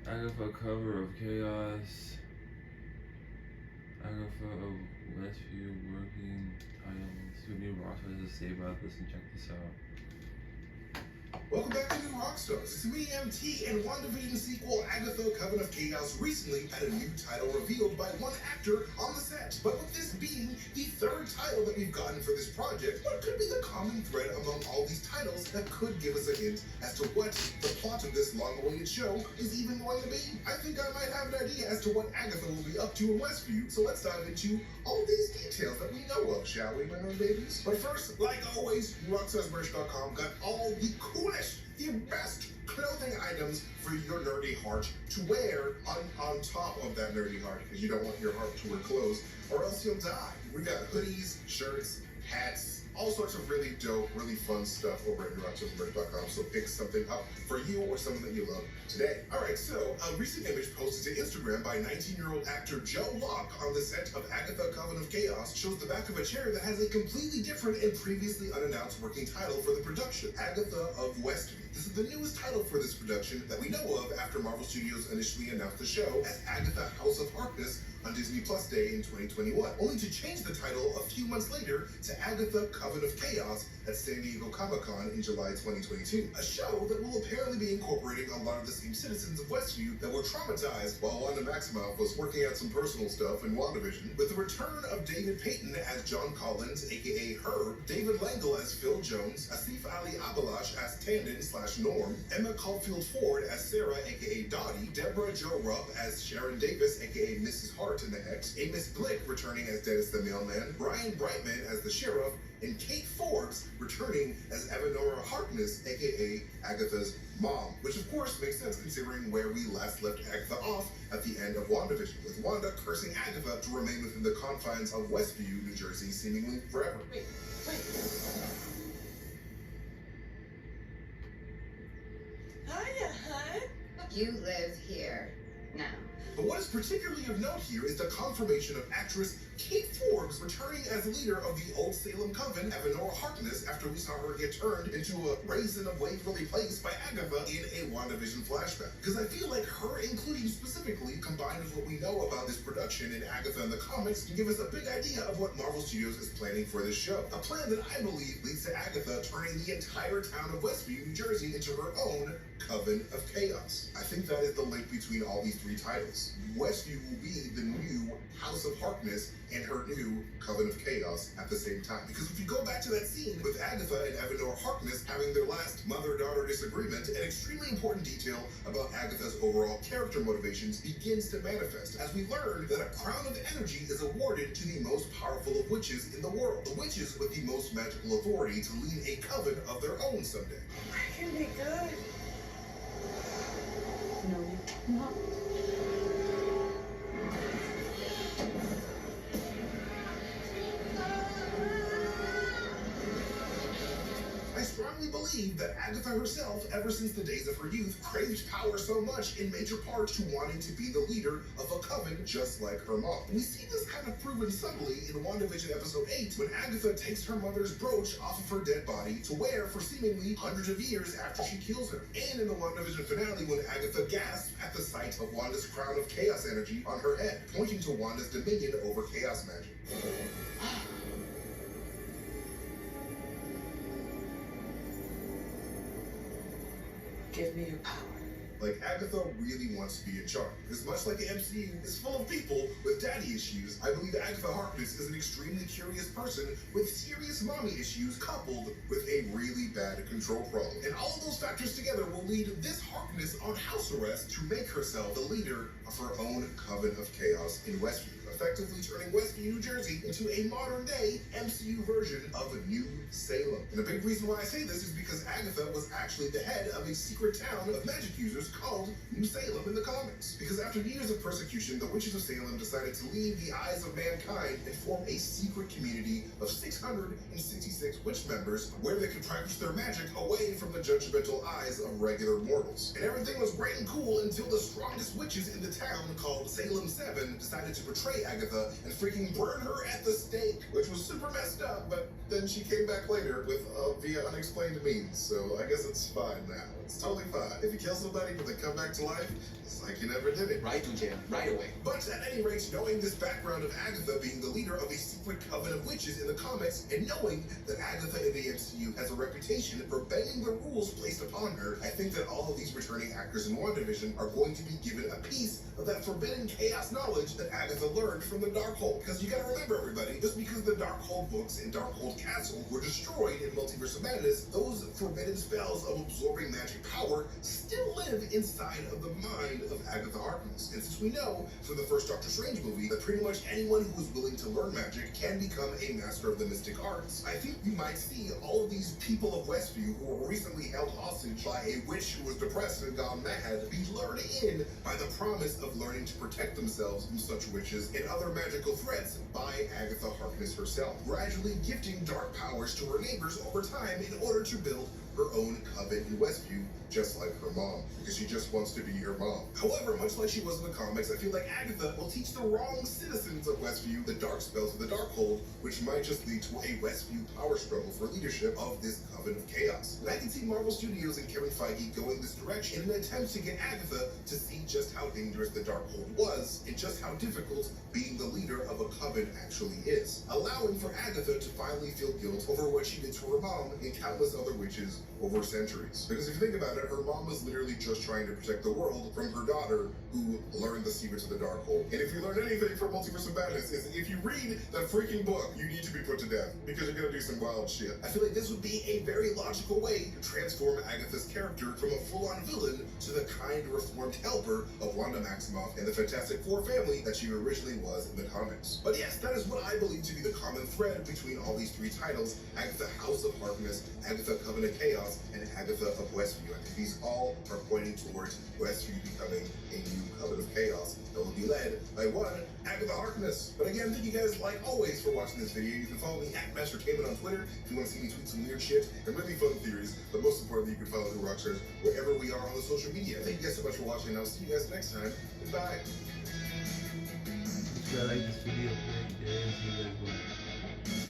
Agatha cover of chaos. Agatha of Westview working titles. Who knew Rockstar has to say about this and check this out. Welcome back to New Rockstars. It's me, MT, and WandaVision sequel Agatha Coven of Chaos recently had a new title revealed by one actor on the set. But with this being the third title that we've gotten for this project, what could be the common thread among all these titles that could give us a hint as to what the plot of this long-awaited show is even going to be? I think I might have an idea as to what Agatha will be up to in Westview, so let's dive into all these details that we know of, shall we, my little babies? But first, like always, RockstarsMerch.com got all the coolest, the best clothing items for your nerdy heart to wear on top of that nerdy heart, because you don't want your heart to wear clothes or else you'll die. We got hoodies, shirts, hats, all sorts of really dope, really fun stuff over at RockstarsMerch.com. So pick something up for you or something that you love today. All right, so a recent image posted to Instagram by 19-year-old actor Joe Locke on the set of Agatha Coven of Chaos shows the back of a chair that has a completely different and previously unannounced working title for the production, Agatha of Westview. This is the newest title for this production that we know of after Marvel Studios initially announced the show as Agatha House of Harkness on Disney Plus Day in 2021, only to change the title a few months later to Agatha Coven of Chaos at San Diego Comic-Con in July 2022. A show that will apparently be incorporating a lot of the same citizens of Westview that were traumatized while Wanda Maximoff was working out some personal stuff in WandaVision. With the return of David Payton as John Collins, aka Herb, David Langle as Phil Jones, Asif Ali Abalash as Tandon/Norm, Emma Caulfield Ford as Sarah, aka Dottie, Deborah Jo Rupp as Sharon Davis, aka Mrs. Hart in the Hex, Amos Blick returning as Dennis the Mailman, Brian Brightman as the Sheriff, and Kate Forbes returning as Evanora Harkness, aka Agatha's mom, which of course makes sense considering where we last left Agatha off at the end of WandaVision, with Wanda cursing Agatha to remain within the confines of Westview, New Jersey, seemingly forever. Wait. Hiya, hun. You live here now. But what is particularly of note here is the confirmation of actress Kate Forbes returning as leader of the Old Salem Coven, Evanora Harkness, after we saw her get turned into a raisin of Waverly Place by Agatha in a WandaVision flashback. Because I feel like her including specifically, combined with what we know about this production in Agatha in the comics, can give us a big idea of what Marvel Studios is planning for this show. A plan that I believe leads to Agatha turning the entire town of Westview, New Jersey into her own Coven of Chaos. I think that is the link between all these three titles. Westview will be the new House of Harkness and her new Coven of Chaos at the same time. Because if you go back to that scene with Agatha and Evanora Harkness having their last mother-daughter disagreement, an extremely important detail about Agatha's overall character motivations begins to manifest as we learn that a crown of energy is awarded to the most powerful of witches in the world, the witches with the most magical authority to lead a coven of their own someday. I can be good. No, you're not. I strongly believe that Agatha herself, ever since the days of her youth, craved power so much in major part to wanting to be the leader of a coven just like her mom. We see this kind of proven subtly in WandaVision episode 8 when Agatha takes her mother's brooch off of her dead body to wear for seemingly hundreds of years after she kills her. And in the WandaVision finale when Agatha gasps at the sight of Wanda's crown of chaos energy on her head, pointing to Wanda's dominion over chaos magic. Give me your power. Like, Agatha really wants to be in charge. Because much like the MCU is full of people with daddy issues, I believe Agatha Harkness is an extremely curious person with serious mommy issues coupled with a really bad control problem. And all of those factors together will lead this Harkness on house arrest to make herself the leader of her own Coven of Chaos in Westview, effectively turning Westview, New Jersey into a modern-day MCU version of New Salem. And a big reason why I say this is because Agatha was actually the head of a secret town of magic users called New Salem in the comics. Because after years of persecution, the witches of Salem decided to leave the eyes of mankind and form a secret community of 666 witch members where they could practice their magic away from the judgmental eyes of regular mortals. And everything was great and cool until the strongest witches in the town, called Salem 7, decided to betray betray Agatha and freaking burn her at the stake, which was super messed up, but then she came back later with via unexplained means, so I guess it's fine now. It's totally fine. If you kill somebody but they come back to life, it's like you never did it. Right to jail, right away. But at any rate, knowing this background of Agatha being the leader of a secret coven of witches in the comics, and knowing that Agatha in the MCU has a reputation for bending the rules placed upon her, I think that all of these returning actors in WandaVision are going to be given a piece of that forbidden chaos knowledge that Agatha learned from the Darkhold. Because you gotta remember, everybody, just because the Darkhold books and Darkhold Castle were destroyed in Multiverse of Madness, those forbidden spells of absorbing magic power still live inside of the mind of Agatha Harkness. And since we know from the first Doctor Strange movie that pretty much anyone who is willing to learn magic can become a master of the mystic arts, I think we might see all of these people of Westview who were recently held hostage by a witch who was depressed and gone mad be lured in by the promise of learning to protect themselves from such witches and other magical threats by Agatha Harkness herself, gradually gifting dark powers to her neighbors over time in order to build her own coven in Westview, just like her mom, because she just wants to be her mom. However, much like she was in the comics, I feel like Agatha will teach the wrong citizens of Westview the dark spells of the Darkhold, which might just lead to a Westview power struggle for leadership of this Coven of Chaos. And I can see Marvel Studios and Kevin Feige going this direction in an attempt to get Agatha to see just how dangerous the Darkhold was, and just how difficult being the leader of a coven actually is, allowing for Agatha to finally feel guilt over what she did to her mom and countless other witches over centuries. Because if you think about it, her mom was literally just trying to protect the world from her daughter who learned the secrets of the Darkhold. And if you learn anything from Multiverse of Madness, is if you read that freaking book, you need to be put to death because you're gonna do some wild shit. I feel like this would be a very logical way to transform Agatha's character from a full-on villain to the kind, reformed helper of Wanda Maximoff and the Fantastic Four family that she originally was in the comics. But yes, that is what I believe to be the common thread between all these three titles: Agatha House of Harkness, Agatha Coven of Chaos, and Agatha of Westview. I think these all are pointing towards Westview becoming a new Coven of Chaos that will be led by one Agatha Harkness. But again, thank you guys, like always, for watching this video. You can follow me at Mastertainment on Twitter if you want to see me tweet some weird shit and really fun theories. But most importantly, you can follow the Rockstars wherever we are on the social media. Thank you guys so much for watching, and I'll see you guys next time. Goodbye. If you like this video, please, see you guys later.